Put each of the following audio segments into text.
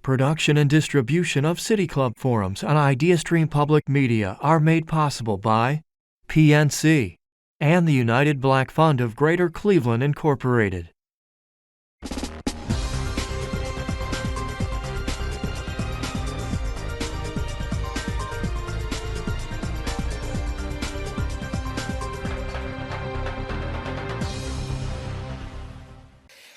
Production and distribution of City Club forums on IdeaStream Public Media are made possible by PNC and the United Black Fund of Greater Cleveland, Incorporated.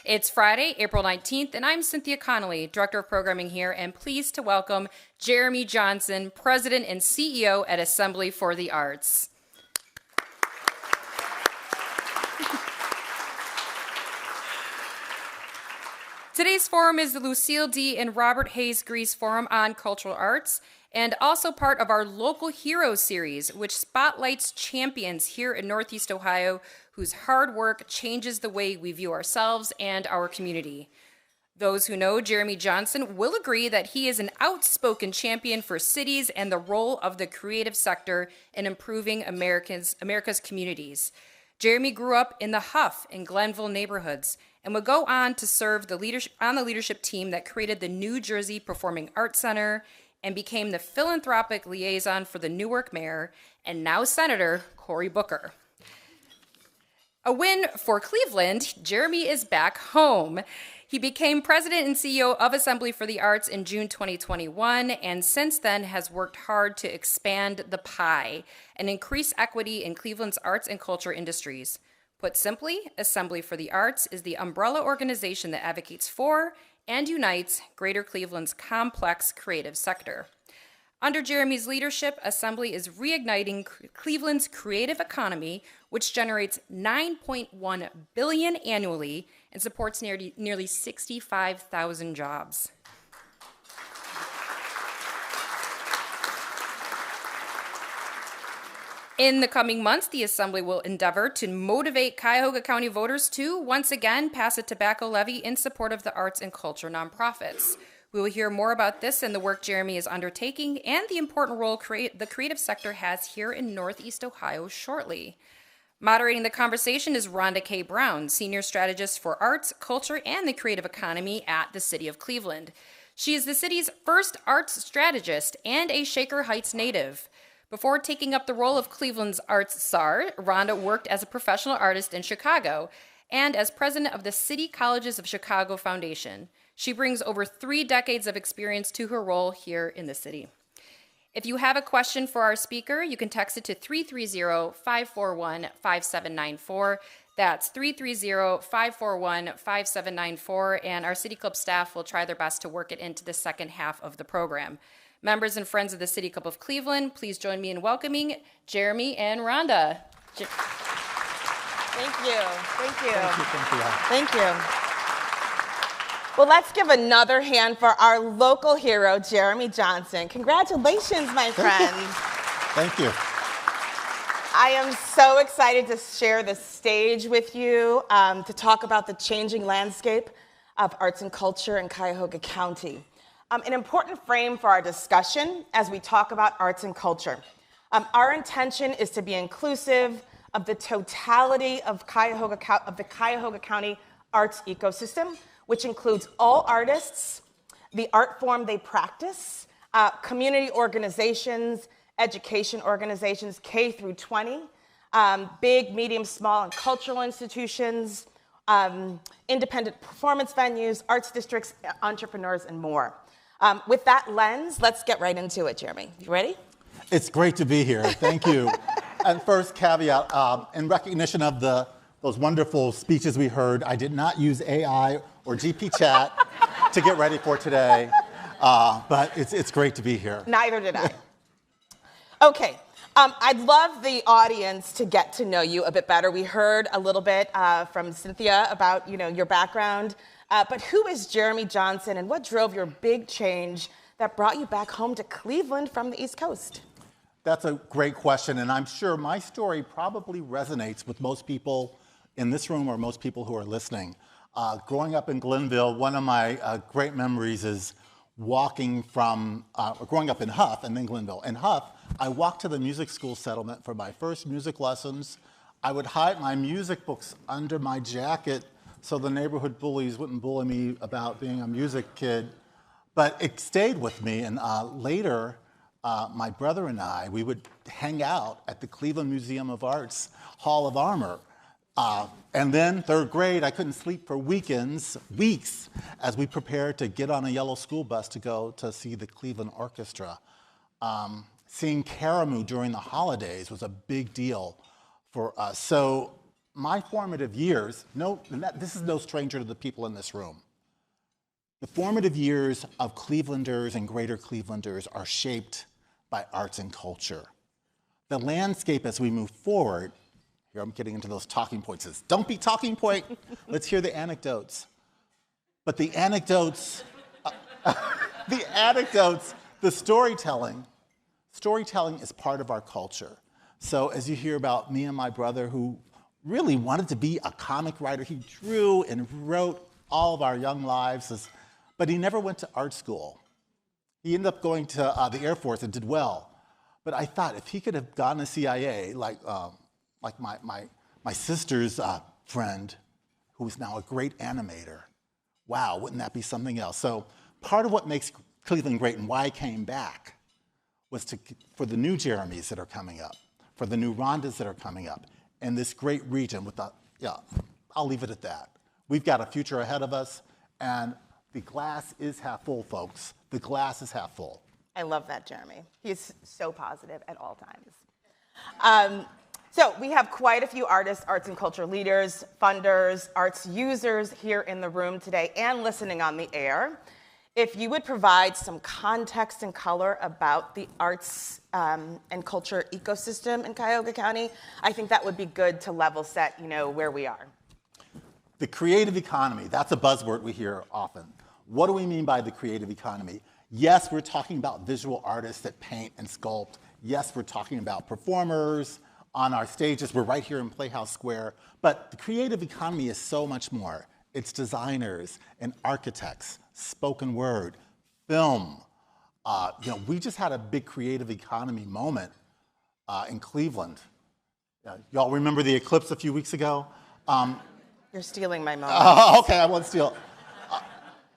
It's Friday, April 19th, and I'm Cynthia Connolly, Director of Programming here, and pleased to welcome Jeremy Johnson, President and CEO at Assembly for the Arts. Today's forum is the Lucille D. and Robert Hayes Grease Forum on Cultural Arts, and also part of our Local Heroes series, which spotlights champions here in Northeast Ohio whose hard work changes the way we view ourselves and our community. Those who know Jeremy Johnson will agree that he is an outspoken champion for cities and the role of the creative sector in improving America's communities. Jeremy grew up in the Huff and Glenville neighborhoods and would go on to serve the leadership team that created the New Jersey Performing Arts Center and became the philanthropic liaison for the Newark mayor and now Senator Cory Booker. A win for Cleveland, Jeremy is back home. He became president and CEO of Assembly for the Arts in June 2021, and since then has worked hard to expand the pie and increase equity in Cleveland's arts and culture industries. Put simply, Assembly for the Arts is the umbrella organization that advocates for and unites Greater Cleveland's complex creative sector. Under Jeremy's leadership, Assembly is reigniting Cleveland's creative economy, which generates $9.1 billion annually and supports nearly 65,000 jobs. In the coming months, the Assembly will endeavor to motivate Cuyahoga County voters to, once again, pass a tobacco levy in support of the arts and culture nonprofits. We will hear more about this and the work Jeremy is undertaking and the important role the creative sector has here in Northeast Ohio shortly. Moderating the conversation is Rhonda K. Brown, Senior Strategist for Arts, Culture, and the Creative Economy at the City of Cleveland. She is the city's first arts strategist and a Shaker Heights native. Before taking up the role of Cleveland's arts czar, Rhonda worked as a professional artist in Chicago and as president of the City Colleges of Chicago Foundation. She brings over 3 decades of experience to her role here in the city. If you have a question for our speaker, you can text it to 330-541-5794. That's 330-541-5794, and our City Club staff will try their best to work it into the second half of the program. Members and friends of the City Club of Cleveland, please join me in welcoming Jeremy and Rhonda. Thank you. Thank you. Thank you. Well, let's give another hand for our local hero, Jeremy Johnson. Congratulations, my friends. Thank you. I am so excited to share the stage with you to talk about the changing landscape of arts and culture in Cuyahoga County. An important frame for our discussion as we talk about arts and culture. Our intention is to be inclusive of the totality of the Cuyahoga County arts ecosystem, which includes all artists, the art form they practice, community organizations, education organizations, K through 20, big, medium, small, and cultural institutions, independent performance venues, arts districts, entrepreneurs, and more. With that lens, let's get right into it, Jeremy. You ready? It's great to be here. Thank you. And first caveat, in recognition of those wonderful speeches we heard, I did not use AI or GP chat to get ready for today, but it's great to be here. Neither did I. Okay, I'd love the audience to get to know you a bit better. We heard a little bit from Cynthia about your background, but who is Jeremy Johnson and what drove your big change that brought you back home to Cleveland from the East Coast? That's a great question, and I'm sure my story probably resonates with most people in this room or most people who are listening. Growing up in Glenville, one of my great memories is growing up in Huff and then Glenville. In Huff, I walked to the music school settlement for my first music lessons. I would hide my music books under my jacket so the neighborhood bullies wouldn't bully me about being a music kid. But it stayed with me, and later, my brother and I, we would hang out at the Cleveland Museum of Art's Hall of Armor. And then, third grade, I couldn't sleep for weeks, as we prepared to get on a yellow school bus to go to see the Cleveland Orchestra. Seeing Karamu during the holidays was a big deal for us. So my formative years, this is no stranger to the people in this room. The formative years of Clevelanders and greater Clevelanders are shaped by arts and culture. The landscape as we move forward, here I'm getting into those talking points. Don't be talking point. Let's hear the anecdotes. But the anecdotes, the storytelling is part of our culture. So as you hear about me and my brother who really wanted to be a comic writer, he drew and wrote all of our young lives, but he never went to art school. He ended up going to the Air Force and did well. But I thought if he could have gone to CIA, like my sister's friend, who is now a great animator, wow, wouldn't that be something else? So part of what makes Cleveland great and why I came back was for the new Jeremys that are coming up, for the new Rhondas that are coming up, and this great region with I'll leave it at that. We've got a future ahead of us, and the glass is half full, folks. The glass is half full. I love that, Jeremy. He's so positive at all times. So we have quite a few artists, arts and culture leaders, funders, arts users here in the room today and listening on the air. If you would provide some context and color about the arts and culture ecosystem in Cuyahoga County, I think that would be good to level set, where we are. The creative economy, that's a buzzword we hear often. What do we mean by the creative economy? Yes, we're talking about visual artists that paint and sculpt. Yes, we're talking about performers on our stages. We're right here in Playhouse Square. But the creative economy is so much more. It's designers and architects, spoken word, film. We just had a big creative economy moment in Cleveland. Y'all remember the eclipse a few weeks ago? You're stealing my moment. Okay, I won't steal.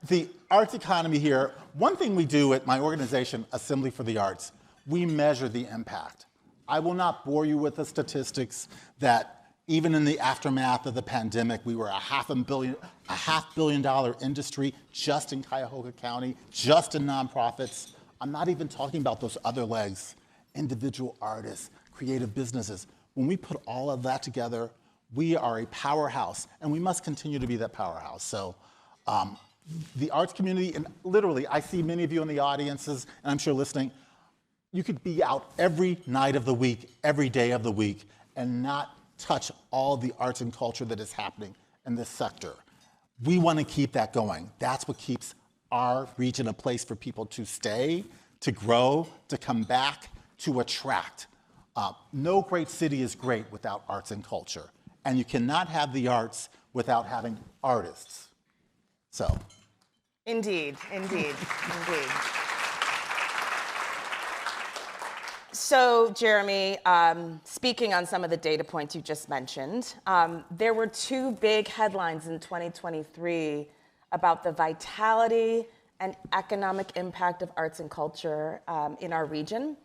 The arts economy here, one thing we do at my organization, Assembly for the Arts, we measure the impact. I will not bore you with the statistics that even in the aftermath of the pandemic, we were a $500 million industry just in Cuyahoga County, just in nonprofits. I'm not even talking about those other legs, individual artists, creative businesses. When we put all of that together, we are a powerhouse, and we must continue to be that powerhouse. So the arts community, and literally, I see many of you in the audiences, and I'm sure listening, you could be out every night of the week, every day of the week, and not touch all the arts and culture that is happening in this sector. We want to keep that going. That's what keeps our region a place for people to stay, to grow, to come back, to attract. No great city is great without arts and culture. And you cannot have the arts without having artists. So. Indeed. So, Jeremy, speaking on some of the data points you just mentioned, there were two big headlines in 2023 about the vitality and economic impact of arts and culture in our region.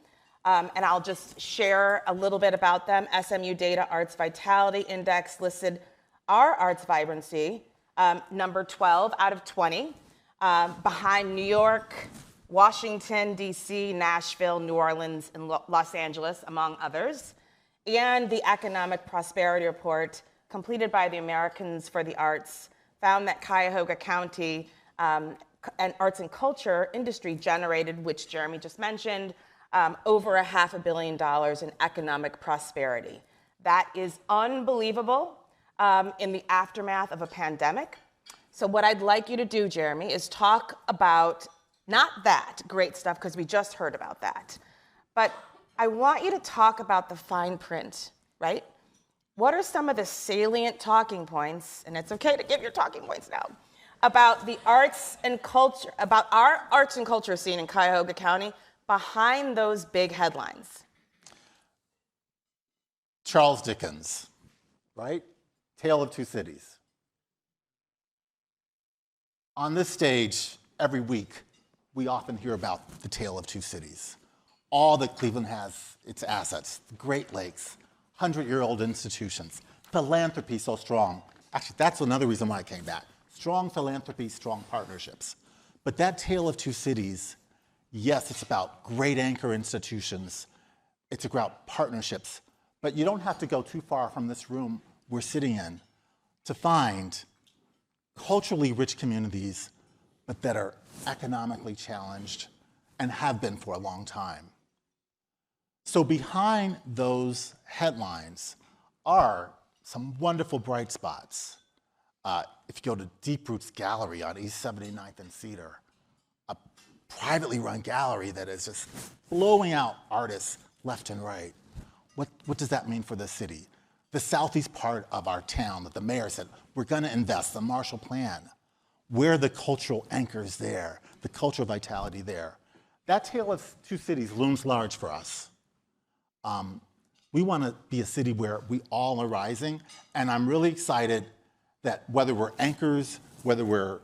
And I'll just share a little bit about them. SMU Data Arts Vitality Index listed our arts vibrancy number 12 out of 20, behind New York, Washington, D.C., Nashville, New Orleans, and Los Angeles, among others. And the Economic Prosperity Report, completed by the Americans for the Arts, found that Cuyahoga County and arts and culture industry generated, which Jeremy just mentioned, over $500 million in economic prosperity. That is unbelievable in the aftermath of a pandemic. So what I'd like you to do, Jeremy, is talk about not that great stuff, because we just heard about that, but I want you to talk about the fine print, right? What are some of the salient talking points, and it's okay to give your talking points now, about the arts and culture, about our arts and culture scene in Cuyahoga County behind those big headlines? Charles Dickens, right? Tale of Two Cities. On this stage, every week, we often hear about the tale of two cities. All that Cleveland has, its assets, the Great Lakes, 100-year-old institutions, philanthropy so strong. Actually, that's another reason why I came back. Strong philanthropy, strong partnerships. But that tale of two cities, yes, it's about great anchor institutions. It's about partnerships. But you don't have to go too far from this room we're sitting in to find culturally rich communities, but that are economically challenged and have been for a long time. So behind those headlines are some wonderful bright spots. If you go to Deep Roots Gallery on East 79th and Cedar, a privately run gallery that is just blowing out artists left and right. What does that mean for the city? The southeast part of our town that the mayor said, we're going to invest, the Marshall Plan. Where are the cultural anchors there, the cultural vitality there? That tale of two cities looms large for us. We want to be a city where we all are rising, and I'm really excited that whether we're anchors, whether we're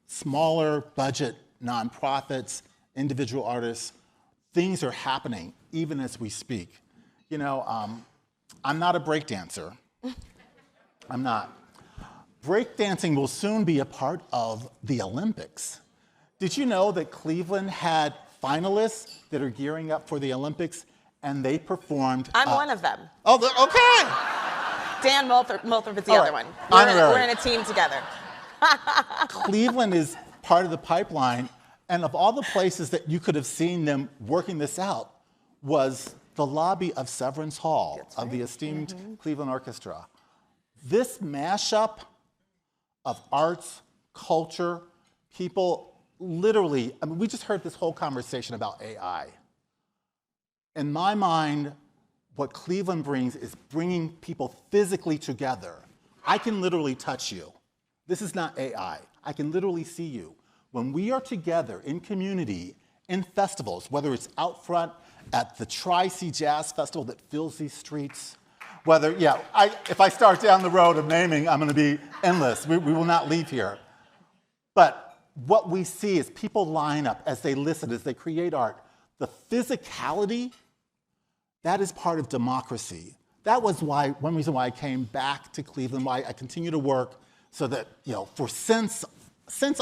smaller budget nonprofits, individual artists, things are happening even as we speak. You know, I'm not a break dancer. I'm not. Breakdancing will soon be a part of the Olympics. Did you know that Cleveland had finalists that are gearing up for the Olympics, and they performed? I'm one of them. Oh, okay. Dan Moulthrop is the All other right. one. Honorary. We're in a team together. Cleveland is part of the pipeline, and of all the places that you could have seen them working this out was the lobby of Severance Hall of the esteemed Cleveland Orchestra. This mashup of arts, culture, people literally, I mean, we just heard this whole conversation about AI. In my mind, what Cleveland brings is bringing people physically together. I can literally touch you. This is not AI. I can literally see you. When we are together in community, in festivals, whether it's out front at the Tri-C Jazz Festival that fills these streets, whether, if I start down the road of naming, I'm gonna be endless. We will not leave here. But what we see is people line up as they listen, as they create art. The physicality, that is part of democracy. That was one reason why I came back to Cleveland, why I continue to work so that, for cents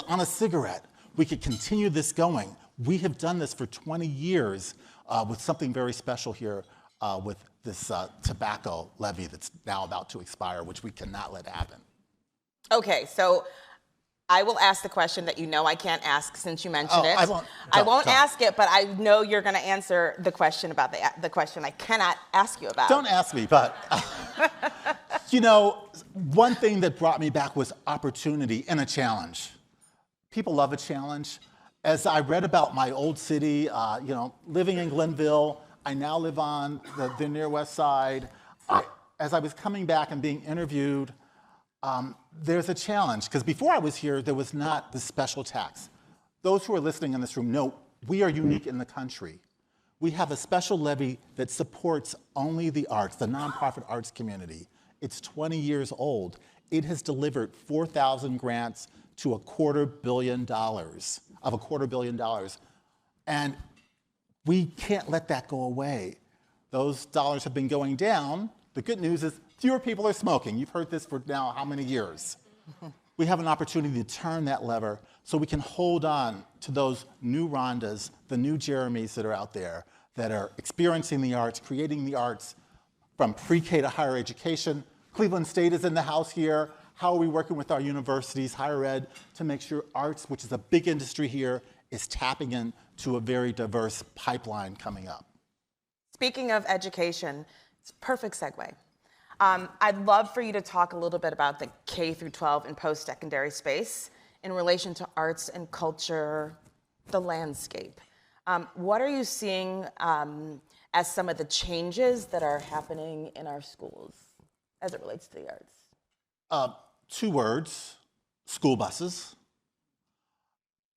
on a cigarette, we could continue this going. We have done this for 20 years with something very special here with this tobacco levy that's now about to expire, which we cannot let happen. Okay, so I will ask the question that you know I can't ask since you mentioned it. I won't ask it, but I know you're going to answer the question about the question I cannot ask you about. Don't ask me, but one thing that brought me back was opportunity and a challenge. People love a challenge. As I read about my old city, living in Glenville, I now live on the near west side. As I was coming back and being interviewed, there's a challenge, because before I was here, there was not the special tax. Those who are listening in this room know we are unique in the country. We have a special levy that supports only the arts, the nonprofit arts community. It's 20 years old. It has delivered 4,000 grants to $250 million, And we can't let that go away. Those dollars have been going down. The good news is fewer people are smoking. You've heard this for now how many years? We have an opportunity to turn that lever so we can hold on to those new Rhondas, the new Jeremys that are out there that are experiencing the arts, creating the arts from pre-K to higher education. Cleveland State is in the house here. How are we working with our universities, higher ed, to make sure arts, which is a big industry here, is tapping into a very diverse pipeline coming up? Speaking of education, it's a perfect segue. I'd love for you to talk a little bit about the K through 12 and post-secondary space in relation to arts and culture, the landscape. What are you seeing as some of the changes that are happening in our schools as it relates to the arts? 2 words, school buses.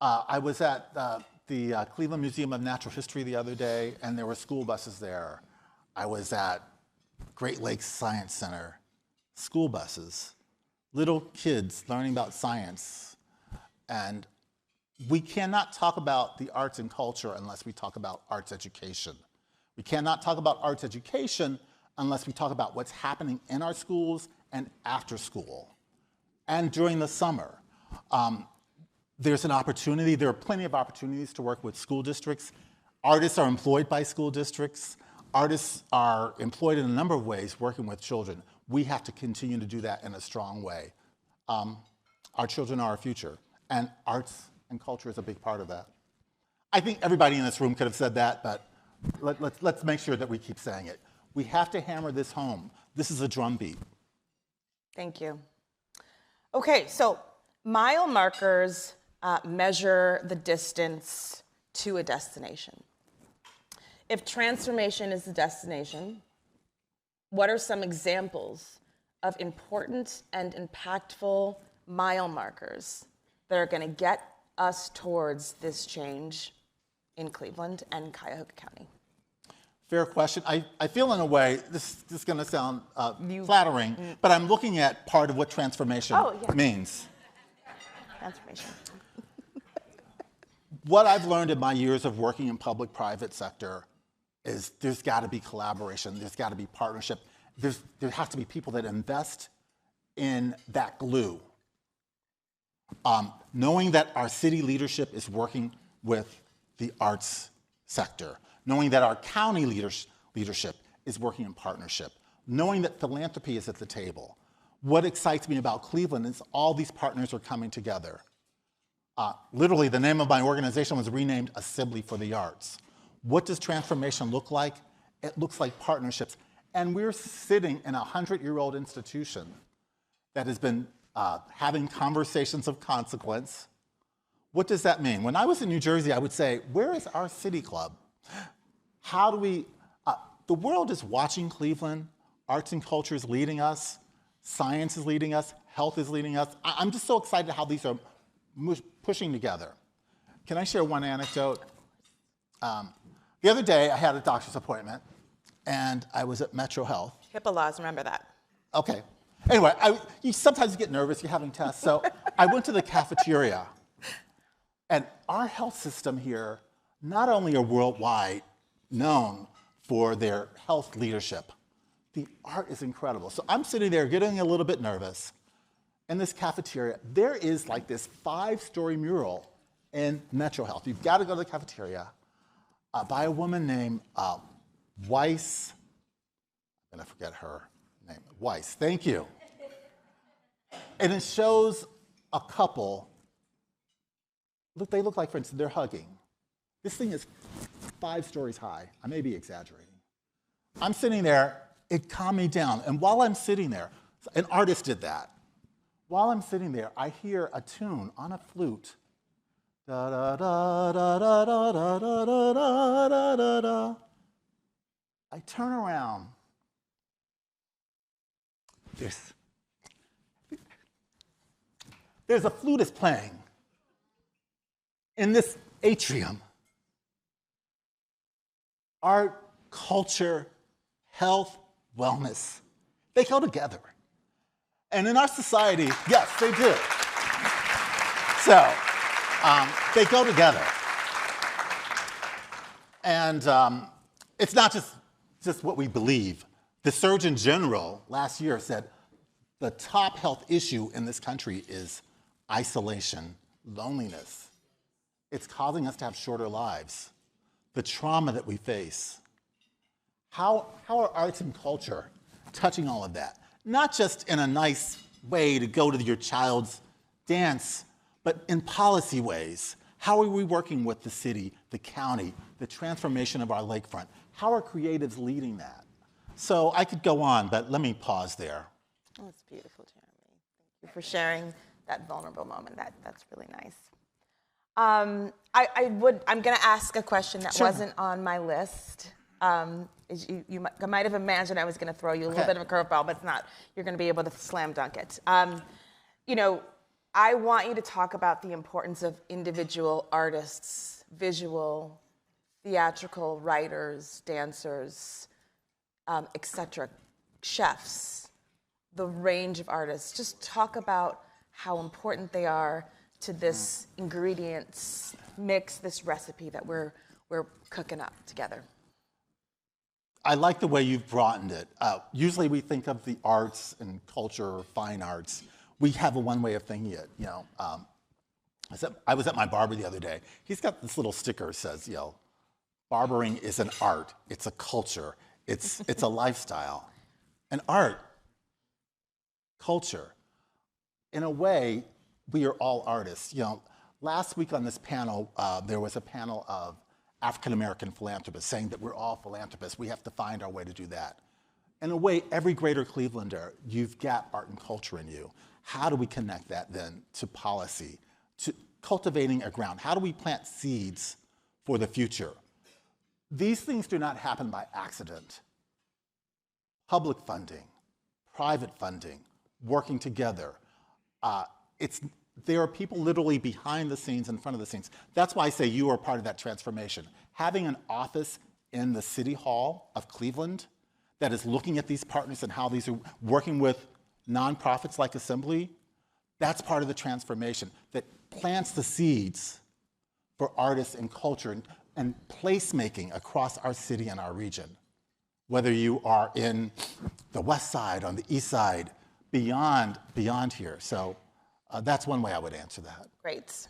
I was at the Cleveland Museum of Natural History the other day, and there were school buses there. I was at Great Lakes Science Center, school buses, little kids learning about science. And we cannot talk about the arts and culture unless we talk about arts education. We cannot talk about arts education unless we talk about what's happening in our schools and after school and during the summer. There's an opportunity, there are plenty of opportunities to work with school districts. Artists are employed by school districts. Artists are employed in a number of ways working with children. We have to continue to do that in a strong way. Our children are our future, and arts and culture is a big part of that. I think everybody in this room could have said that, but let's make sure that we keep saying it. We have to hammer this home. This is a drumbeat. Thank you. Okay, so mile markers measure the distance to a destination. If transformation is the destination, what are some examples of important and impactful mile markers that are going to get us towards this change in Cleveland and Cuyahoga County? Fair question. I feel in a way, this is going to sound flattering, but I'm looking at part of what transformation means. Transformation. What I've learned in my years of working in public-private sector is there's got to be collaboration, there's got to be partnership, there has to be people that invest in that glue. Knowing that our city leadership is working with the arts sector, knowing that our county leadership is working in partnership, knowing that philanthropy is at the table. What excites me about Cleveland is all these partners are coming together. Literally, the name of my organization was renamed Assembly for the Arts. What does transformation look like? It looks like partnerships. And we're sitting in a 100-year-old institution that has been having conversations of consequence. What does that mean? When I was in New Jersey, I would say, where is our city club? How do we, the world is watching Cleveland. Arts and culture is leading us. Science is leading us. Health is leading us. I'm just so excited how these are pushing together. Can I share one anecdote? The other day, I had a doctor's appointment, and I was at Metro Health. HIPAA laws, remember that. Okay. Anyway, you sometimes get nervous, you're having tests, so I went to the cafeteria. And our health system here not only are worldwide known for their health leadership, the art is incredible. So I'm sitting there getting a little bit nervous. In this cafeteria, there is like this 5-story mural in Metro Health. You've got to go to the cafeteria by a woman named Weiss. I'm going to forget her name. Weiss, thank you. And it shows a couple. Look, they look like, for instance, they're hugging. This thing is 5 stories high. I may be exaggerating. I'm sitting there, it calmed me down. And while I'm sitting there, an artist did that. While I'm sitting there, I hear a tune on a flute. Da da da da da da da da da da da da. I turn around. There's a flutist playing in this atrium. Art, culture, health, wellness, they go together. And in our society, yes, they do. So they go together. And it's not just what we believe. The Surgeon General last year said the top health issue in this country is isolation, loneliness. It's causing us to have shorter lives. The trauma that we face. How are arts and culture touching all of that? Not just in a nice way to go to your child's dance, but in policy ways. How are we working with the city, the county, the transformation of our lakefront? How are creatives leading that? So I could go on, but let me pause there. Oh, that's beautiful, Jeremy. Thank you for sharing that vulnerable moment. That's really nice. I'm going to ask a question that wasn't on my list. You might have imagined I was going to throw you a little bit of a curveball, but it's not. You're going to be able to slam dunk it. I want you to talk about the importance of individual artists, visual, theatrical, writers, dancers, etc., chefs, the range of artists. Just talk about how important they are to this ingredients mix, this recipe that we're cooking up together? I like the way you've broadened it. Usually we think of the arts and culture or fine arts. We have a one way of thinking it. I was at my barber the other day. He's got this little sticker that says, barbering is an art, it's a culture, it's a lifestyle. An art, culture. In a way, we are all artists. Last week on this panel, there was a panel of African-American philanthropists saying that we're all philanthropists. We have to find our way to do that. In a way, every greater Clevelander, you've got art and culture in you. How do we connect that then to policy, to cultivating a ground? How do we plant seeds for the future? These things do not happen by accident. Public funding, private funding, working together. There are people literally behind the scenes, in front of the scenes. That's why I say you are part of that transformation. Having an office in the City Hall of Cleveland that is looking at these partners and how these are working with nonprofits like Assembly, that's part of the transformation that plants the seeds for artists and culture and placemaking across our city and our region. Whether you are in the West Side, on the East Side, beyond here. So that's one way I would answer that. Great.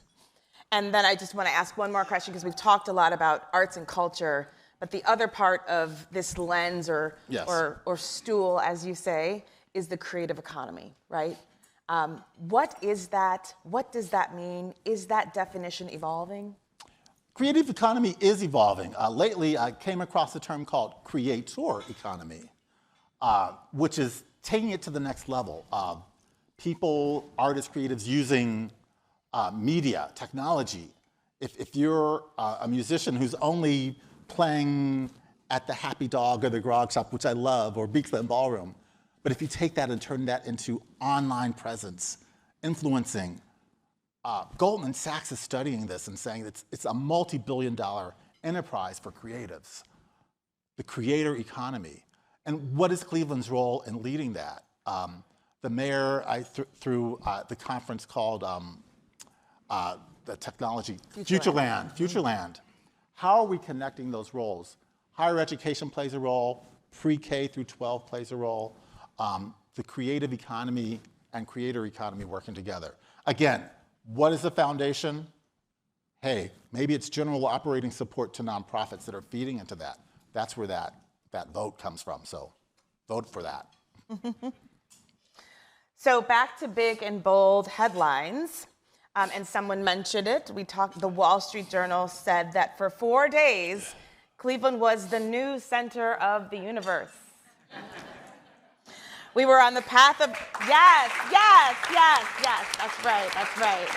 And then I just want to ask one more question, because we've talked a lot about arts and culture, but the other part of this lens or stool, as you say, is the creative economy, right? What is that? What does that mean? Is that definition evolving? Creative economy is evolving. Lately, I came across a term called creator economy, which is taking it to the next level. People, artists, creatives using media, technology. If you're a musician who's only playing at the Happy Dog or the Grog Shop, which I love, or Beaksland Ballroom, but if you take that and turn that into online presence, influencing, Goldman Sachs is studying this and saying that it's a multi-billion-dollar enterprise for creatives, the creator economy. And what is Cleveland's role in leading that? The mayor, through the conference called the technology, Futureland. How are we connecting those roles? Higher education plays a role, pre-K through 12 plays a role, the creative economy and creator economy working together. Again, what is the foundation? Hey, maybe it's general operating support to nonprofits that are feeding into that. That's where that vote comes from, so vote for that. So back to big and bold headlines, and someone mentioned it. The Wall Street Journal said that for 4 days, Cleveland was the news center of the universe. We were on the path of, yes, that's right.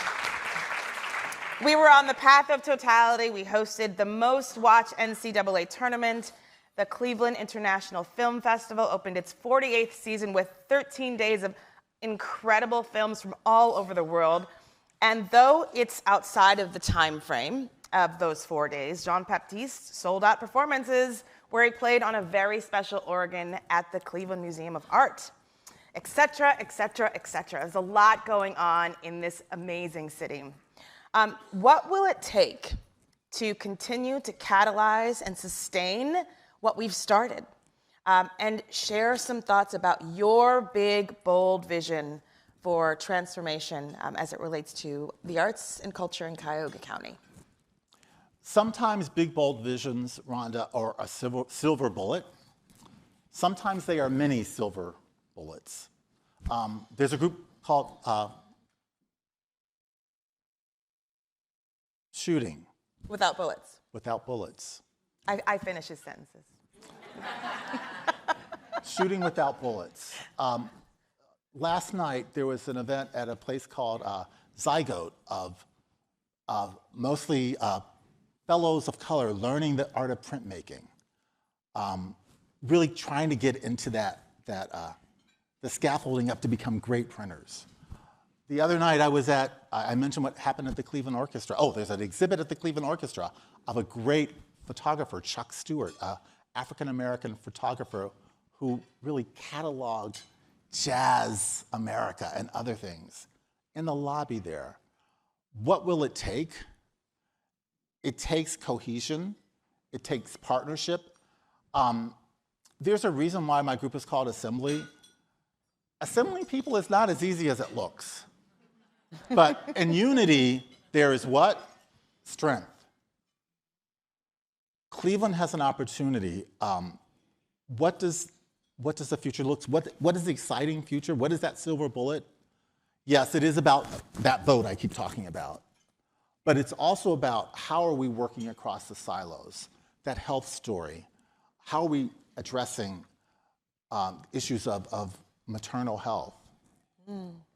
We were on the path of totality. We hosted the most watched NCAA tournament. The Cleveland International Film Festival opened its 48th season with 13 days of incredible films from all over the world. And though it's outside of the time frame of those 4 days, Jean-Baptiste sold out performances where he played on a very special organ at the Cleveland Museum of Art, et cetera, et cetera, et cetera. There's a lot going on in this amazing city. What will it take to continue to catalyze and sustain what we've started? And share some thoughts about your big, bold vision for transformation as it relates to the arts and culture in Cuyahoga County. Sometimes big, bold visions, Rhonda, are a silver bullet. Sometimes they are many silver bullets. There's a group called Shooting. Without bullets. Without bullets. I finish his sentences. Shooting without bullets. Last night, there was an event at a place called Zygote of mostly fellows of color learning the art of printmaking, really trying to get into the scaffolding up to become great printers. The other night I mentioned what happened at the Cleveland Orchestra. Oh, there's an exhibit at the Cleveland Orchestra of a great photographer, Chuck Stewart, an African-American photographer who really cataloged jazz America and other things in the lobby there. What will it take? It takes cohesion. It takes partnership. There's a reason why my group is called Assembly. Assembling people is not as easy as it looks. But in unity, there is what? Strength. Cleveland has an opportunity. What does the future look? What is the exciting future? What is that silver bullet? Yes, it is about that vote I keep talking about. But it's also about how are we working across the silos, that health story. How are we addressing issues of maternal health?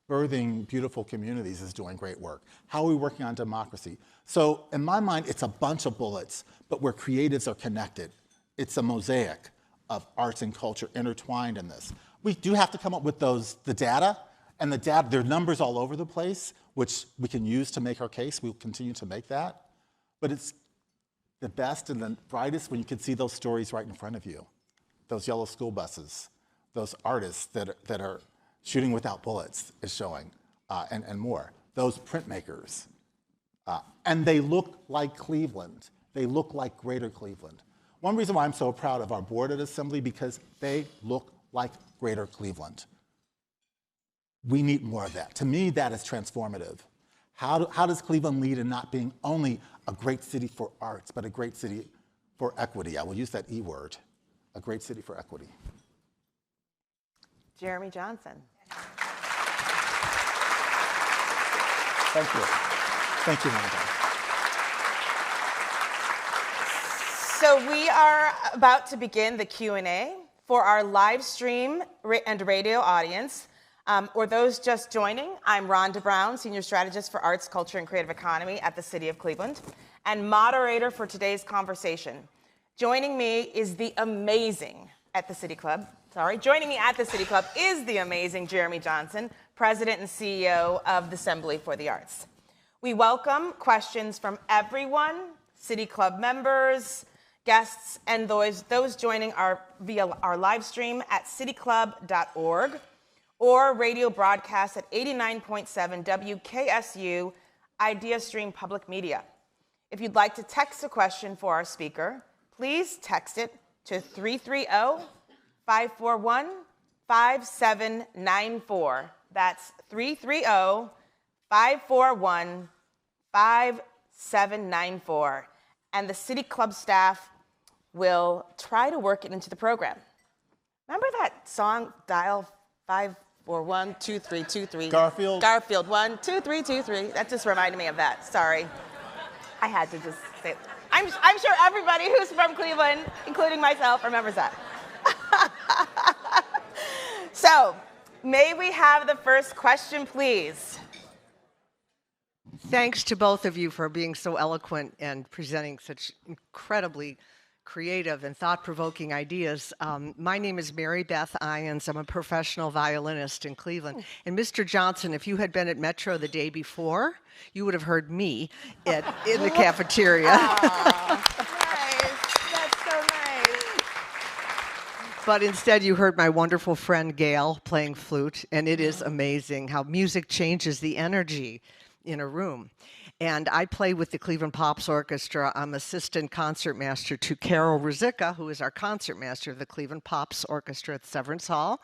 Birthing beautiful communities is doing great work. How are we working on democracy? So in my mind, it's a bunch of bullets, but where creatives are connected. It's a mosaic of arts and culture intertwined in this. We do have to come up with the data, and the data, there are numbers all over the place, which we can use to make our case. We'll continue to make that. But it's the best and the brightest when you can see those stories right in front of you. Those yellow school buses, those artists that are shooting without bullets is showing, and more. Those printmakers. And they look like Cleveland. They look like greater Cleveland. One reason why I'm so proud of our board at Assembly, because they look like greater Cleveland. We need more of that. To me, that is transformative. How does Cleveland lead in not being only a great city for arts, but a great city for equity? I will use that E word, a great city for equity. Jeremy Johnson. Thank you. Thank you, Rhonda. So we are about to begin the Q&A for our live stream and radio audience. Or those just joining, I'm Rhonda Brown, Senior Strategist for Arts, Culture, and Creative Economy at the City of Cleveland, and moderator for today's conversation. Joining me is the amazing Joining me at the City Club is the amazing Jeremy Johnson, President and CEO of the Assembly for the Arts. We welcome questions from everyone, City Club members, guests, and those joining via our live stream at cityclub.org or radio broadcast at 89.7 WKSU IdeaStream Public Media. If you'd like to text a question for our speaker, please text it to 330-541-5794. That's 330-541-5794. And the City Club staff will try to work it into the program. Remember that song, Dial 541-2323? Garfield? Garfield, 12323. That just reminded me of that. Sorry. I had to just say it. I'm sure everybody who's from Cleveland, including myself, remembers that. So, may we have the first question, please? Thanks to both of you for being so eloquent and presenting such incredibly creative and thought-provoking ideas. My name is Mary Beth Ions. I'm a professional violinist in Cleveland. And Mr. Johnson, if you had been at Metro the day before, you would have heard me in the cafeteria. Nice. That's so nice. But instead, you heard my wonderful friend Gail playing flute, and it is amazing how music changes the energy in a room. And I play with the Cleveland Pops Orchestra. I'm assistant concertmaster to Carol Ruzicka, who is our concertmaster of the Cleveland Pops Orchestra at Severance Hall.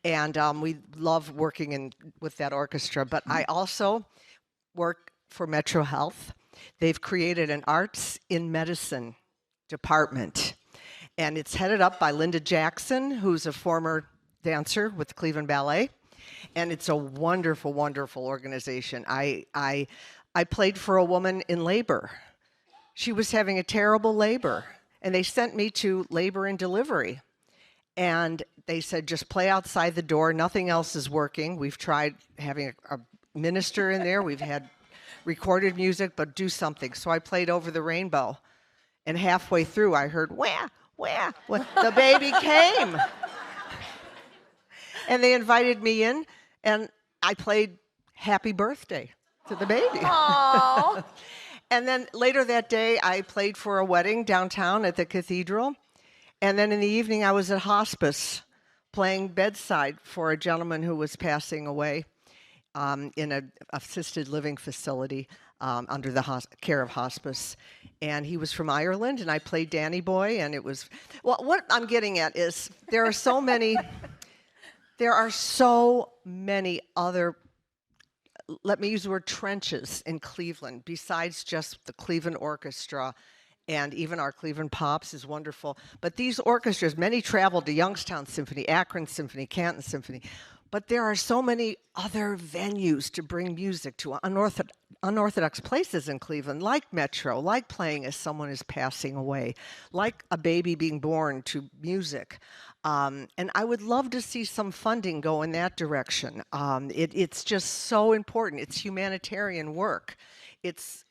And we love working with that orchestra. But I also work for Metro Health. They've created an Arts in Medicine department. And it's headed up by Linda Jackson, who's a former dancer with the Cleveland Ballet. And it's a wonderful, wonderful organization. I played for a woman in labor. She was having a terrible labor, and they sent me to labor and delivery. And they said, just play outside the door. Nothing else is working. We've tried having a minister in there. We've had recorded music, but do something. So I played Over the Rainbow. And halfway through, I heard, wah. The baby came. And they invited me in, and I played Happy Birthday to the baby. Aww. And then later that day, I played for a wedding downtown at the cathedral. And then in the evening, I was at hospice playing bedside for a gentleman who was passing away in an assisted living facility. under the care of hospice. And he was from Ireland, and I played Danny Boy, and it was, well, what I'm getting at is there are so many other, let me use the word trenches in Cleveland, besides just the Cleveland Orchestra, and even our Cleveland Pops is wonderful. But these orchestras, many travel to Youngstown Symphony, Akron Symphony, Canton Symphony. But there are so many other venues to bring music to unorthodox places in Cleveland, like Metro, like playing as someone is passing away, like a baby being born to music. And I would love to see some funding go in that direction. It's just so important. It's humanitarian work. It's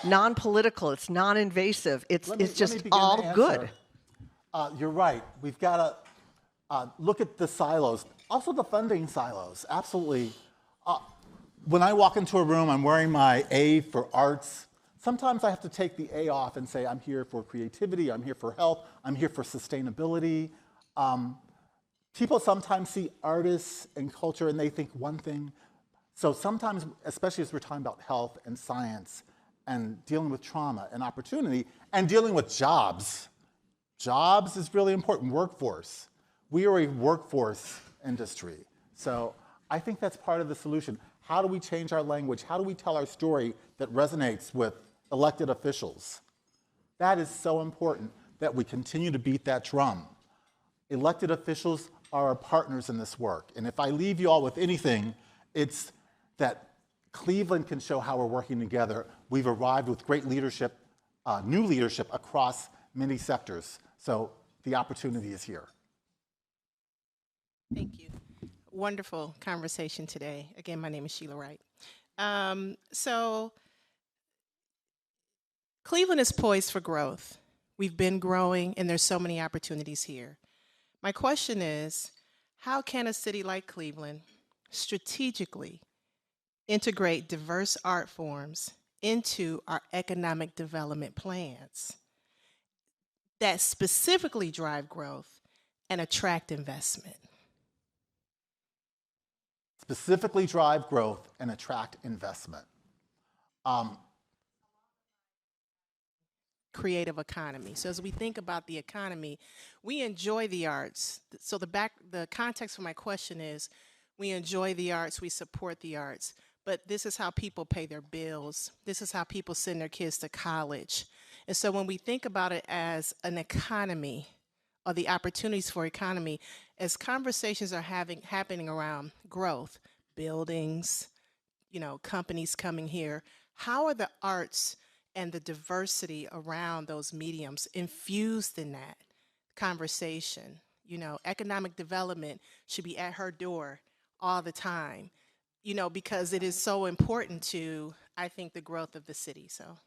non-political. It's non-invasive. It's just all good. You're right. We've got to look at the silos, also the funding silos. Absolutely. When I walk into a room, I'm wearing my A for arts. Sometimes I have to take the A off and say, I'm here for creativity, I'm here for health, I'm here for sustainability. People sometimes see artists and culture and they think one thing. So sometimes, especially as we're talking about health and science and dealing with trauma and opportunity and dealing with jobs, jobs is really important, workforce. We are a workforce industry. So I think that's part of the solution. How do we change our language? How do we tell our story that resonates with elected officials? That is so important that we continue to beat that drum. Elected officials are our partners in this work. And if I leave you all with anything, it's that Cleveland can show how we're working together. We've arrived with great leadership, new leadership across many sectors. So the opportunity is here. Thank you. Wonderful conversation today. Again, my name is Sheila Wright. So Cleveland is poised for growth. We've been growing, and there's so many opportunities here. My question is, how can a city like Cleveland strategically integrate diverse art forms into our economic development plans that specifically drive growth and attract investment? Specifically drive growth and attract investment. Creative economy. So as we think about the economy, we enjoy the arts. So the context for my question is, we enjoy the arts, we support the arts, but this is how people pay their bills. This is how people send their kids to college. And so when we think about it as an economy, or the opportunities for economy, as conversations are happening around growth, buildings, companies coming here, how are the arts and the diversity around those mediums infused in that conversation? Economic development should be at her door all the time, because it is so important to, I think, the growth of the city. So,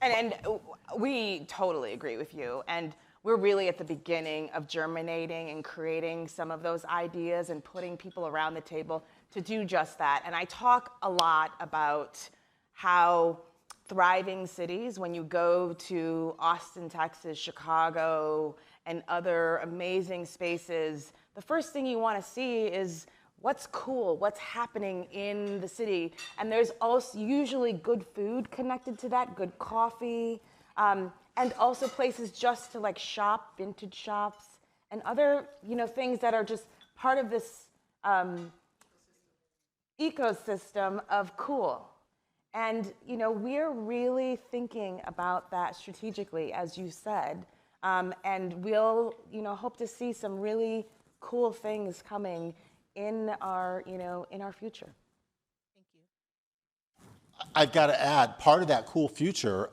and we totally agree with you. And we're really at the beginning of germinating and creating some of those ideas and putting people around the table to do just that. And I talk a lot about how thriving cities, when you go to Austin, Texas, Chicago, and other amazing spaces, the first thing you want to see is what's cool, what's happening in the city. And there's also usually good food connected to that, good coffee, and also places just to shop, vintage shops, and other things that are just part of this ecosystem of cool. And we're really thinking about that strategically, as you said, and we'll hope to see some really cool things coming in our future. thank you. I've got to add, part of that cool future,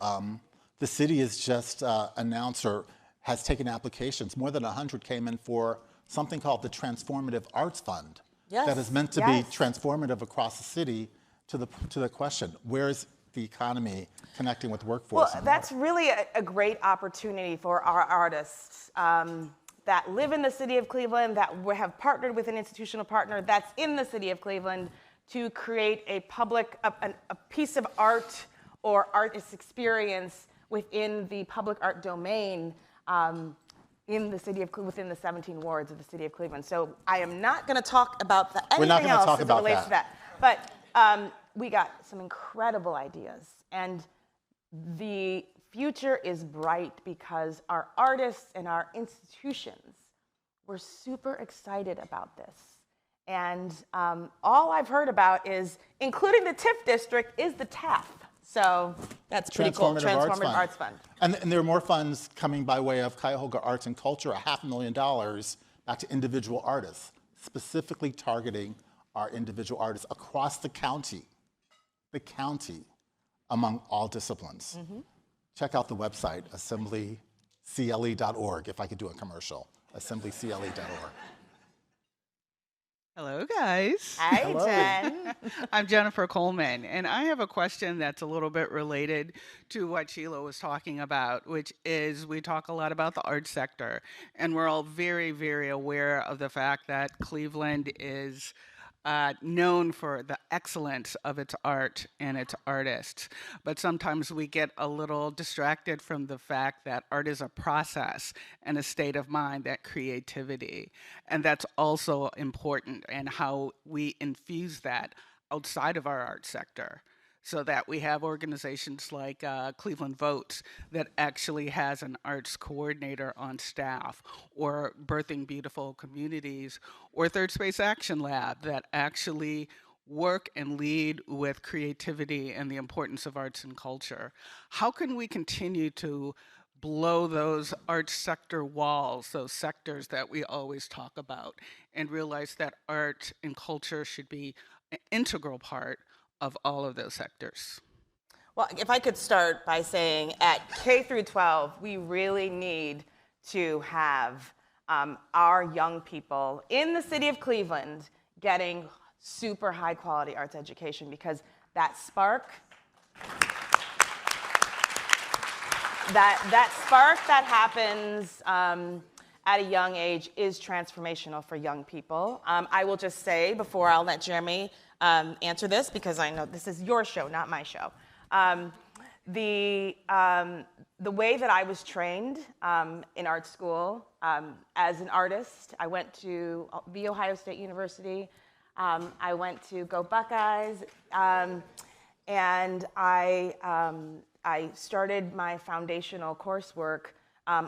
the city has just announced or has taken applications. More than 100 came in for something called the Transformative Arts Fund. Yes, that is meant to be transformative across the city. To the question, where is the economy connecting with workforce? Well, that's really a great opportunity for our artists that live in the city of Cleveland, that have partnered with an institutional partner that's in the city of Cleveland to create a piece of art or artist experience within the public art domain in the city of within the 17 wards of the city of Cleveland. So I am not going to talk about anything else as it relates to that. But we got some incredible ideas. And the future is bright because our artists and our institutions were super excited about this. And all I've heard about is, including the TIF district, is the TAF. So that's pretty cool. Transformative Arts Fund. And there are more funds coming by way of Cuyahoga Arts and Culture, $500,000 back to individual artists, specifically targeting our individual artists across the county, among all disciplines. Check out the website, assemblycle.org, if I could do a commercial, assemblycle.org. Hello, guys. Hi, Hello. Jen. I'm Jennifer Coleman, and I have a question that's a little bit related to what Sheila was talking about, which is we talk a lot about the art sector, and we're all very, very aware of the fact that Cleveland is known for the excellence of its art and its artists. But sometimes we get a little distracted from the fact that art is a process and a state of mind, that creativity. And that's also important, and how we infuse that outside of our art sector, so that we have organizations like Cleveland Votes that actually has an arts coordinator on staff, or Birthing Beautiful Communities, or Third Space Action Lab that actually work and lead with creativity and the importance of arts and culture. How can we continue to blow those arts sector walls, those sectors that we always talk about, and realize that art and culture should be an integral part of all of those sectors? Well, if I could start by saying at K through 12, we really need to have our young people in the city of Cleveland getting super high quality arts education, because that spark, that happens at a young age is transformational for young people. I will just say, before I'll let Jeremy answer this, because I know this is your show, not my show. The way that I was trained in art school as an artist, I went to The Ohio State University. I went to Go Buckeyes, and I started my foundational coursework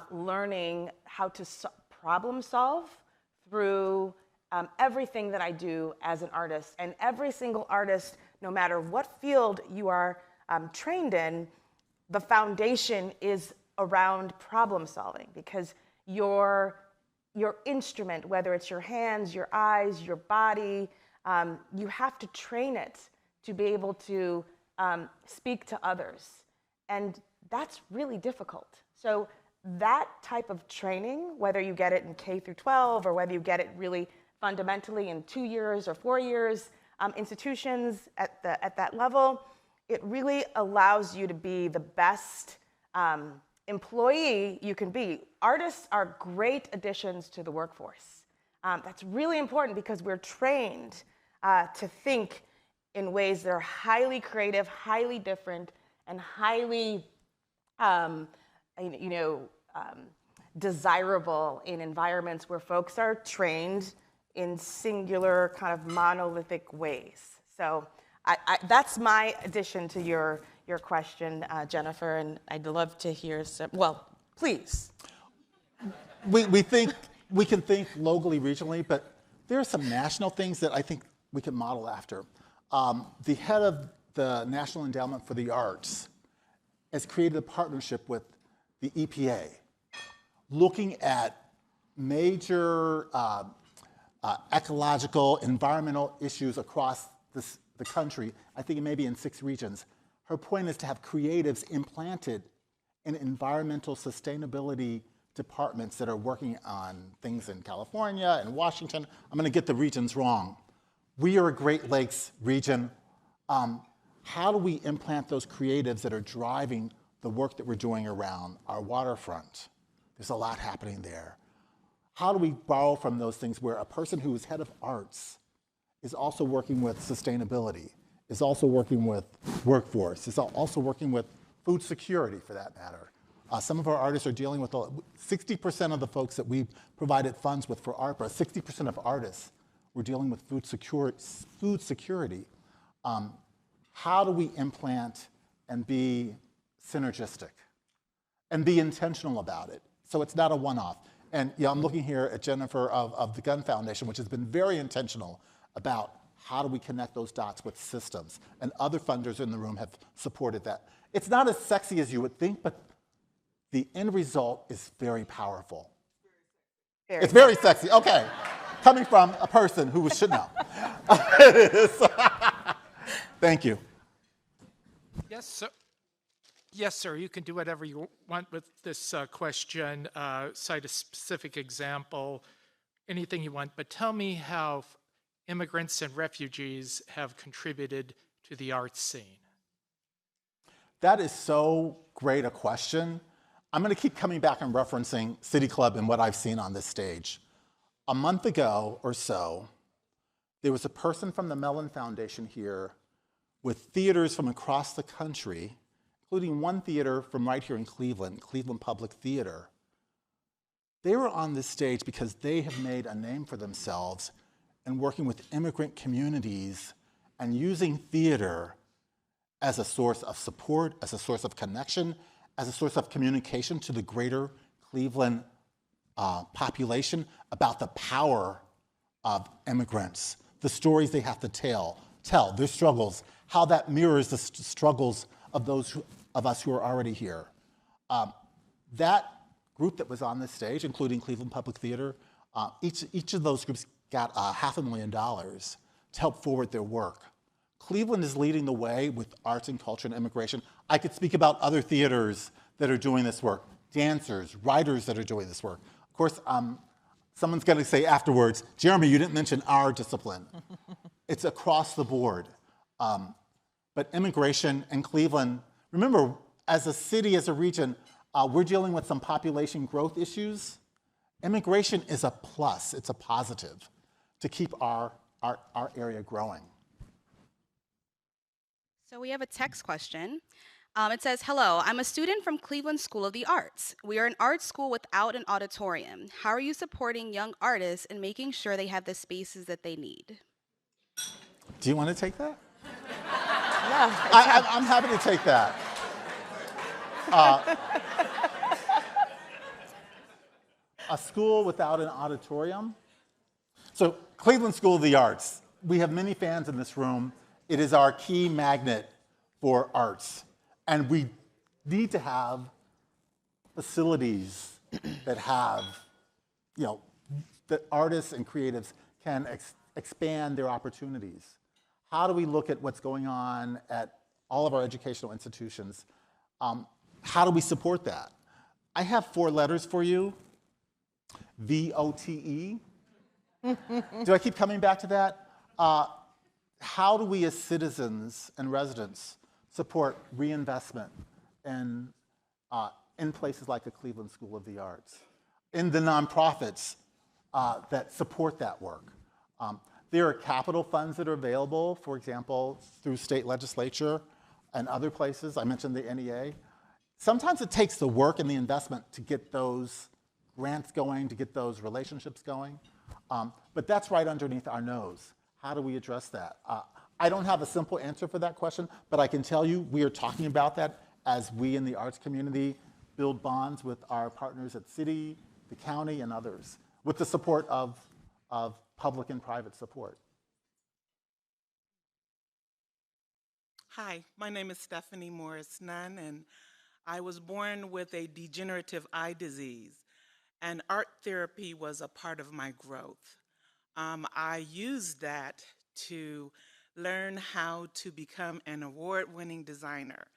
learning how to problem solve through everything that I do as an artist. And every single artist, no matter what field you are trained in, the foundation is around problem solving, because your instrument, whether it's your hands, your eyes, your body, you have to train it to be able to speak to others. And that's really difficult. So that type of training, whether you get it in K through 12 or whether you get it really fundamentally in 2 years or 4 years, institutions at that level, it really allows you to be the best employee you can be. Artists are great additions to the workforce. That's really important, because we're trained to think in ways that are highly creative, highly different, and highly desirable in environments where folks are trained in singular kind of monolithic ways. So that's my addition to your question, Jennifer, and I'd love to hear some, well, please. We can think locally, regionally, but there are some national things that I think we can model after. The head of the National Endowment for the Arts has created a partnership with the EPA, looking at major ecological, environmental issues across the country. I think it may be in 6 regions. Her point is to have creatives implanted in environmental sustainability departments that are working on things in California and Washington. I'm going to get the regions wrong. We are a Great Lakes region. How do we implant those creatives that are driving the work that we're doing around our waterfront? There's a lot happening there. How do we borrow from those things where a person who is head of arts is also working with sustainability, is also working with workforce, is also working with food security, for that matter? Some of our artists are dealing with 60% of the folks that we provided funds with for ARPA, 60% of artists were dealing with food security. how do we implant and be synergistic and be intentional about it so it's not a one-off? And I'm looking here at Jennifer of the Gun Foundation, which has been very intentional about how do we connect those dots with systems. And other funders in the room have supported that. It's not as sexy as you would think, but the end result is very powerful. It's very sexy. Okay. Coming from a person who should know. It is. Thank you. Yes, sir. Yes, sir. You can do whatever you want with this question. Cite a specific example, anything you want. But tell me how immigrants and refugees have contributed to the arts scene. That is so great a question. I'm going to keep coming back and referencing City Club and what I've seen on this stage. A month ago or so, there was a person from the Mellon Foundation here with theaters from across the country, including one theater from right here in Cleveland, Cleveland Public Theater. They were on this stage because they have made a name for themselves in working with immigrant communities and using theater as a source of support, as a source of connection, as a source of communication to the greater Cleveland population about the power of immigrants, the stories they have to tell, their struggles, how that mirrors the struggles of those of us who are already here. That group that was on this stage, including Cleveland Public Theater, each of those groups got $500,000 to help forward their work. Cleveland is leading the way with arts and culture and immigration. I could speak about other theaters that are doing this work, dancers, writers that are doing this work. Of course, someone's going to say afterwards, Jeremy, you didn't mention our discipline. It's across the board. But immigration in Cleveland, remember, as a city, as a region, we're dealing with some population growth issues. Immigration is a plus, it's a positive to keep our area growing. So we have a text question. It says, hello, I'm a student from Cleveland School of the Arts. We are an art school without an auditorium. How are you supporting young artists and making sure they have the spaces that they need? Do you want to take that? Yeah. I'm happy to take that. A school without an auditorium? So Cleveland School of the Arts, we have many fans in this room. It is our key magnet for arts. And we need to have facilities that have, that artists and creatives can expand their opportunities. How do we look at what's going on at all of our educational institutions? How do we support that? I have 4 letters for you. VOTE. Do I keep coming back to that? How do we as citizens and residents support reinvestment in places like the Cleveland School of the Arts, in the nonprofits that support that work? There are capital funds that are available, for example, through state legislature and other places. I mentioned the NEA. Sometimes it takes the work and the investment to get those grants going, to get those relationships going. But that's right underneath our nose. How do we address that? I don't have a simple answer for that question, but I can tell you we are talking about that as we in the arts community build bonds with our partners at city, the county, and others, with the support of public and private support. Hi, my name is Stephanie Morris Nunn, and I was born with a degenerative eye disease, and art therapy was a part of my growth. I used that to learn how to become an award-winning designer.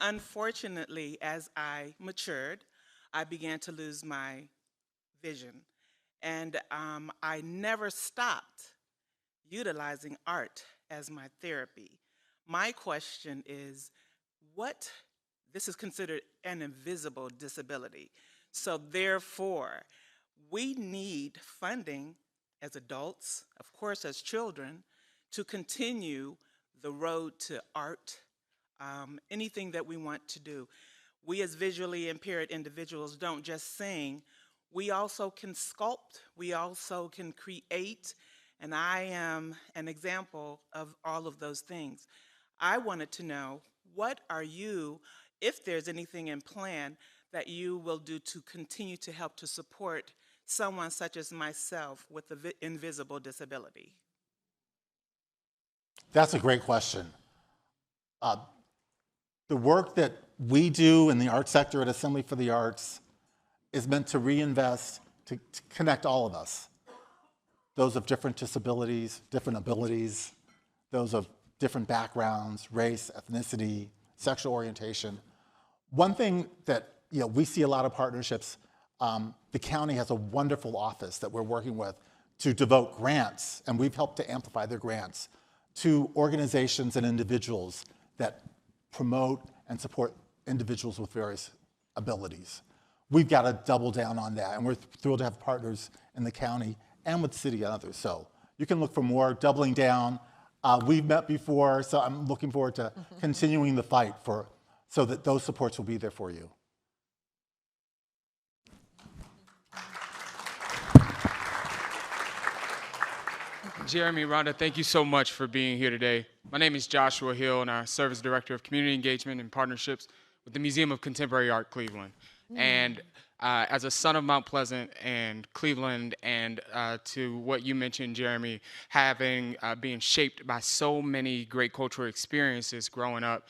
Unfortunately, as I matured, I began to lose my vision. And I never stopped utilizing art as my therapy. My question is, this is considered an invisible disability. So therefore, we need funding as adults, of course as children, to continue the road to art, anything that we want to do. We as visually impaired individuals don't just sing, we also can sculpt, we also can create, and I am an example of all of those things. I wanted to know, what are you, if there's anything in plan that you will do to continue to help to support someone such as myself with an invisible disability? That's a great question. The work that we do in the arts sector at Assembly for the Arts is meant to reinvest, to connect all of us, those of different disabilities, different abilities, those of different backgrounds, race, ethnicity, sexual orientation. One thing that we see a lot of partnerships, the county has a wonderful office that we're working with to devote grants, and we've helped to amplify their grants, to organizations and individuals that promote and support individuals with various abilities. We've got to double down on that, and we're thrilled to have partners in the county and with the city and others. So you can look for more doubling down. We've met before, so I'm looking forward to continuing the fight so that those supports will be there for you. Jeremy, Rhonda, thank you so much for being here today. My name is Joshua Hill, and I'm Service Director of Community Engagement and Partnerships with the Museum of Contemporary Art, Cleveland. And as a son of Mount Pleasant and Cleveland, and to what you mentioned, Jeremy, being shaped by so many great cultural experiences growing up,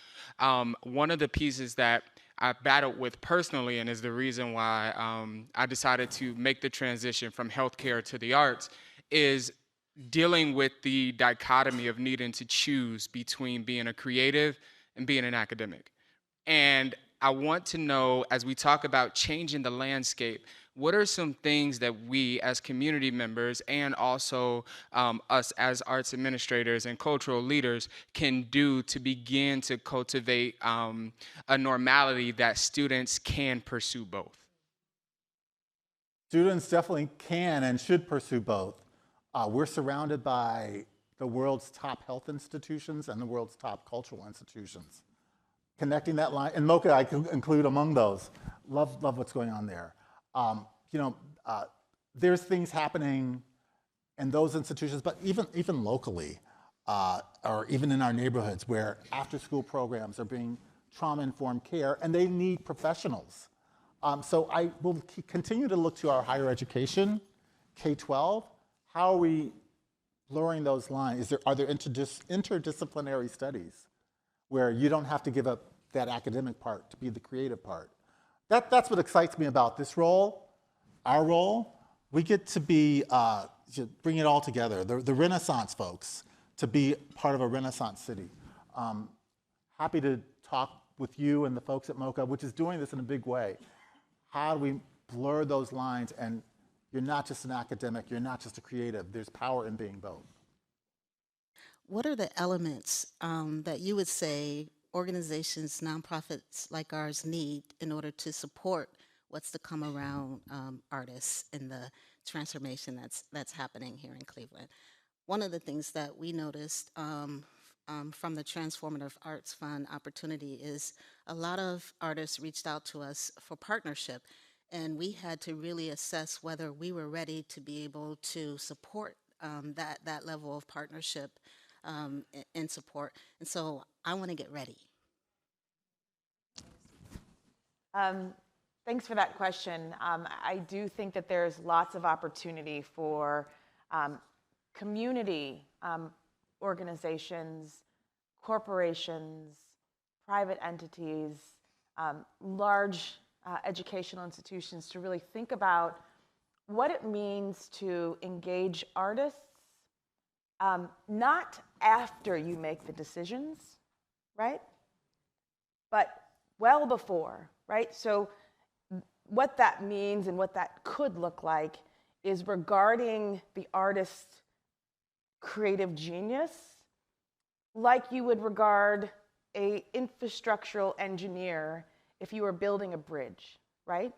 one of the pieces that I battled with personally, and is the reason why I decided to make the transition from healthcare to the arts, is dealing with the dichotomy of needing to choose between being a creative and being an academic. And I want to know, as we talk about changing the landscape, what are some things that we as community members and also us as arts administrators and cultural leaders can do to begin to cultivate a normality that students can pursue both? Students definitely can and should pursue both. We're surrounded by the world's top health institutions and the world's top cultural institutions. Connecting that line, and MoCA I can include among those. Love what's going on there. There's things happening in those institutions, but even locally, or even in our neighborhoods, where after-school programs are being trauma-informed care, and they need professionals. So I will continue to look to our higher education, K-12. How are we blurring those lines? Are there interdisciplinary studies where you don't have to give up that academic part to be the creative part? That's what excites me about this role, our role. We get to be, to bring it all together, the Renaissance folks, to be part of a Renaissance city. Happy to talk with you and the folks at MoCA, which is doing this in a big way. How do we blur those lines? And you're not just an academic, you're not just a creative. There's power in being both. What are the elements that you would say organizations, nonprofits like ours need in order to support what's to come around artists in the transformation that's happening here in Cleveland? One of the things that we noticed from the Transformative Arts Fund opportunity is a lot of artists reached out to us for partnership, and we had to really assess whether we were ready to be able to support that level of partnership and support. And so I want to get ready. Thanks for that question. I do think that there's lots of opportunity for community organizations, corporations, private entities, large educational institutions to really think about what it means to engage artists, not after you make the decisions, right? But well before, right? So what that means and what that could look like is regarding the artist's creative genius like you would regard an infrastructural engineer if you were building a bridge, right?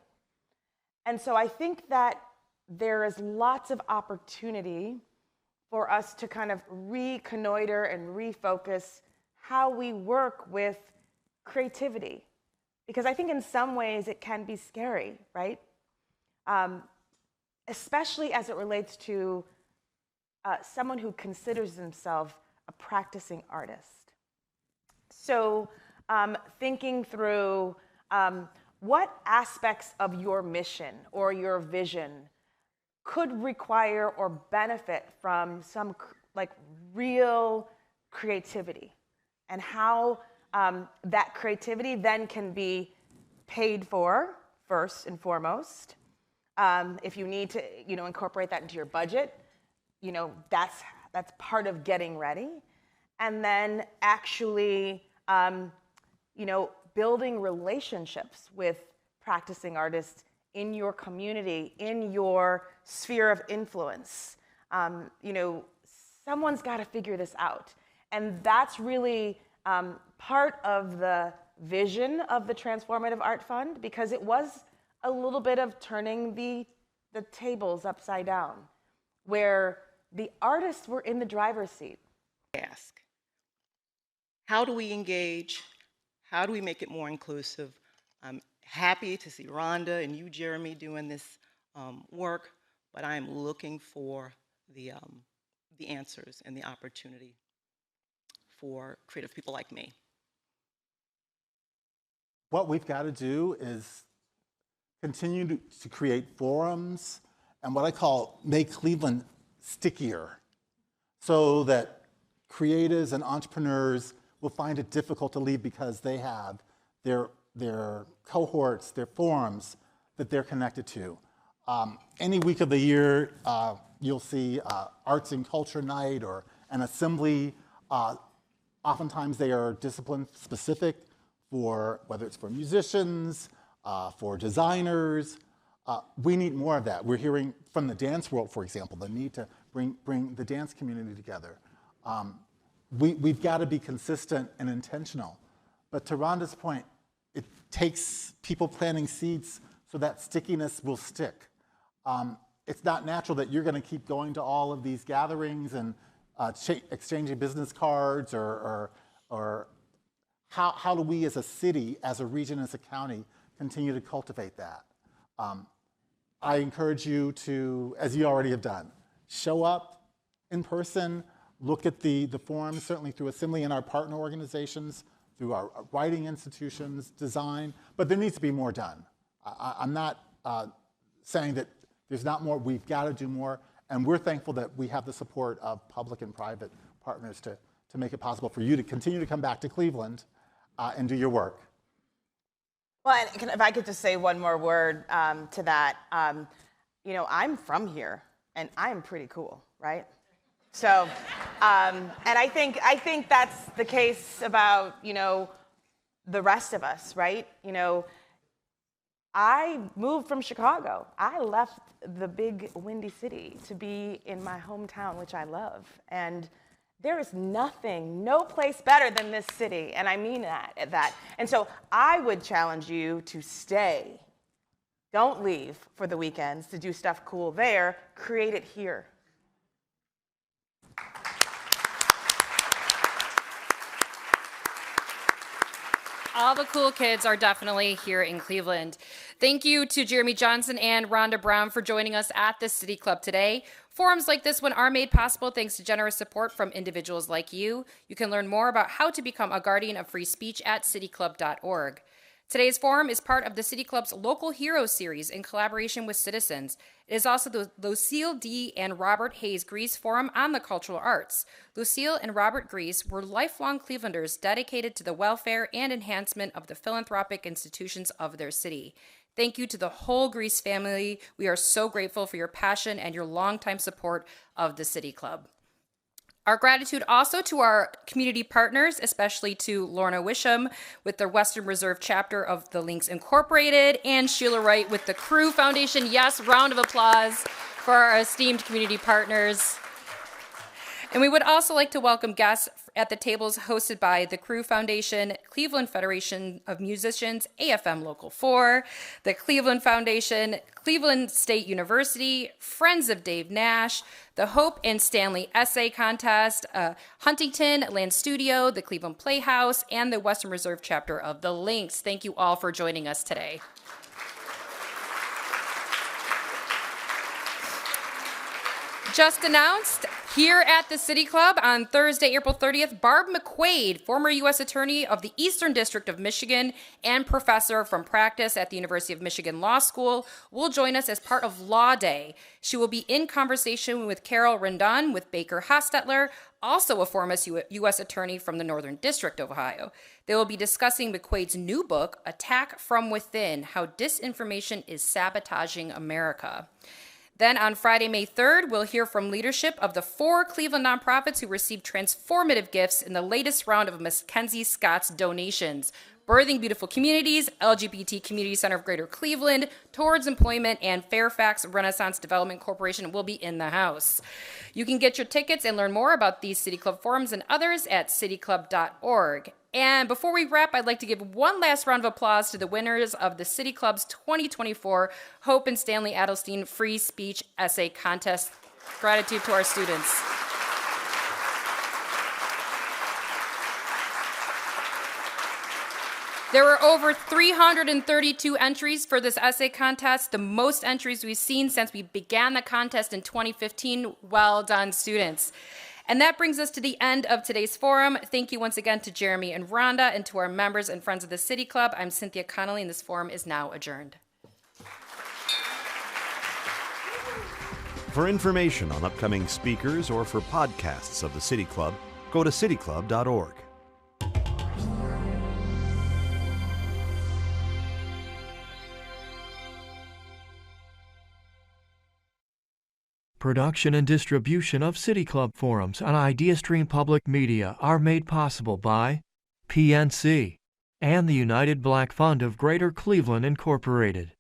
And so I think that there is lots of opportunity for us to kind of reconnoiter and refocus how we work with creativity. Because I think in some ways it can be scary, right? Especially as it relates to someone who considers themselves a practicing artist. So thinking through what aspects of your mission or your vision could require or benefit from some like real creativity, and how that creativity then can be paid for first and foremost. If you need to, incorporate that into your budget, that's part of getting ready. And then actually, building relationships with practicing artists in your community, in your sphere of influence. Someone's got to figure this out. And that's really part of the vision of the Transformative Art Fund, because it was a little bit of turning the tables upside down, where the artists were in the driver's seat. Ask, how do we engage? How do we make it more inclusive? I'm happy to see Rhonda and you, Jeremy, doing this work, but I am looking for the answers and the opportunity for creative people like me. What we've got to do is continue to create forums and what I call make Cleveland stickier, so that creatives and entrepreneurs will find it difficult to leave because they have their cohorts, their forums that they're connected to. Any week of the year, you'll see Arts and Culture Night or an assembly. Oftentimes they are discipline specific, for whether it's for musicians, for designers. We need more of that. We're hearing from the dance world, for example, the need to bring the dance community together. We've got to be consistent and intentional. But to Rhonda's point, it takes people planting seeds so that stickiness will stick. It's not natural that you're going to keep going to all of these gatherings and exchanging business cards, or how do we as a city, as a region, as a county, continue to cultivate that? I encourage you to, as you already have done, show up in person, look at the forums, certainly through Assembly and our partner organizations, through our writing institutions, design, but there needs to be more done. I'm not saying that there's not more. We've got to do more, and we're thankful that we have the support of public and private partners to make it possible for you to continue to come back to Cleveland and do your work. Well, and if I could just say one more word to that, I'm from here, and I'm pretty cool, right? So, and I think that's the case about the rest of us, right? I moved from Chicago. I left the big windy city to be in my hometown, which I love, and there is no place better than this city, and I mean that. And so I would challenge you to stay. Don't leave for the weekends to do stuff cool there. Create it here. All the cool kids are definitely here in Cleveland. Thank you to Jeremy Johnson and Rhonda Brown for joining us at the City Club today. Forums like this one are made possible thanks to generous support from individuals like you. You can learn more about how to become a guardian of free speech at cityclub.org. Today's forum is part of the City Club's Local Heroes series in collaboration with citizens. It is also the Lucille D. and Robert Hayes Grease Forum on the Cultural Arts. Lucille and Robert Grease were lifelong Clevelanders dedicated to the welfare and enhancement of the philanthropic institutions of their city. Thank you to the whole Grease family. We are so grateful for your passion and your longtime support of the City Club. Our gratitude also to our community partners, especially to Lorna Wisham with the Western Reserve chapter of the Links Incorporated, and Sheila Wright with the Crew Foundation. Yes, round of applause for our esteemed community partners. And we would also like to welcome guests at the tables hosted by the Crew Foundation, Cleveland Federation of Musicians, AFM Local 4, the Cleveland Foundation, Cleveland State University, Friends of Dave Nash, the Hope and Stanley Essay Contest, Huntington Land Studio, the Cleveland Playhouse, and the Western Reserve chapter of the Links. Thank you all for joining us today. Just announced, Here at the City Club on Thursday, April 30th, Barb McQuaid, former U.S. Attorney of the Eastern District of Michigan and professor from practice at the University of Michigan Law School, will join us as part of Law Day. She will be in conversation with Carol Rendon with Baker Hostetler, also a former U.S. Attorney from the Northern District of Ohio. They will be discussing McQuaid's new book, Attack from Within: How Disinformation is Sabotaging America. Then on Friday, May 3rd, we'll hear from leadership of the 4 Cleveland nonprofits who received transformative gifts in the latest round of Mackenzie Scott's donations: Birthing Beautiful Communities, LGBT Community Center of Greater Cleveland, Towards Employment, and Fairfax Renaissance Development Corporation will be in the house. You can get your tickets and learn more about these City Club forums and others at cityclub.org. And before we wrap, I'd like to give one last round of applause to the winners of the City Club's 2024 Hope and Stanley Adelstein Free Speech Essay Contest. Gratitude to our students. There were over 332 entries for this essay contest, the most entries we've seen since we began the contest in 2015. Well done, students. And that brings us to the end of today's forum. Thank you once again to Jeremy and Rhonda, and to our members and friends of the City Club. I'm Cynthia Connolly, and this forum is now adjourned. For information on upcoming speakers or for podcasts of the City Club, go to cityclub.org. Production and distribution of City Club forums on IdeaStream Public Media are made possible by PNC and the United Black Fund of Greater Cleveland, Incorporated.